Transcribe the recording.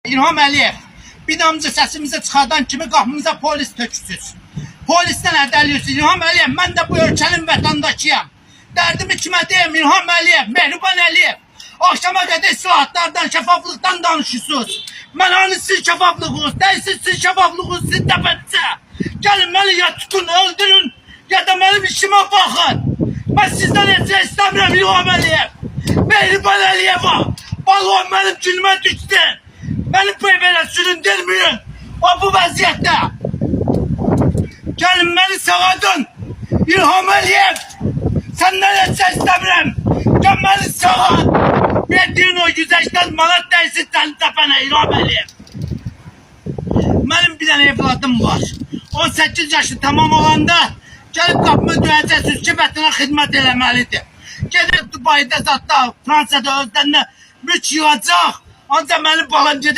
İlham Əliyev, binamızı səsimizi çıxardan kimi qapımıza polis töküsüz. Polisdən ədəliyorsunuz. İlham Əliyev, mən də bu ölkənin vətəndaşıyam. Dərdimi kimə deyim? İlham Əliyev, Mehriban Əliyev. Akşama qədər saatlardan, şəffaflıqdan danışırsınız. Mən hani sizin şəffaflığınız, deyilsiz sizin şəffaflığınız, sizin dəfətsə. Gəlin məni ya tutun, öldürün, ya da mənim işimə baxın. Mən sizdən heç şey istəmirəm İlham Əliyev. Mehriban Əliyev'a, balon mənim gülmə düşsün. Benim bu evine süründürmeyin. O bu vaziyette. Gelin beni sağadın. İlham Əliyev. Senden hiç istemiyorum. Gel beni sağad. Verdiğin o 180 manat değilsin senin tepene İlham Əliyev. Benim bir tane evladım var. 18 yaşı tamam olanda gelip kapımı döyəcəksiniz ki vətənə xidmət eləməlidir. Gelir Dubai'de zaten Fransa'da özlerine müç yığacaq. Ancaq benim balam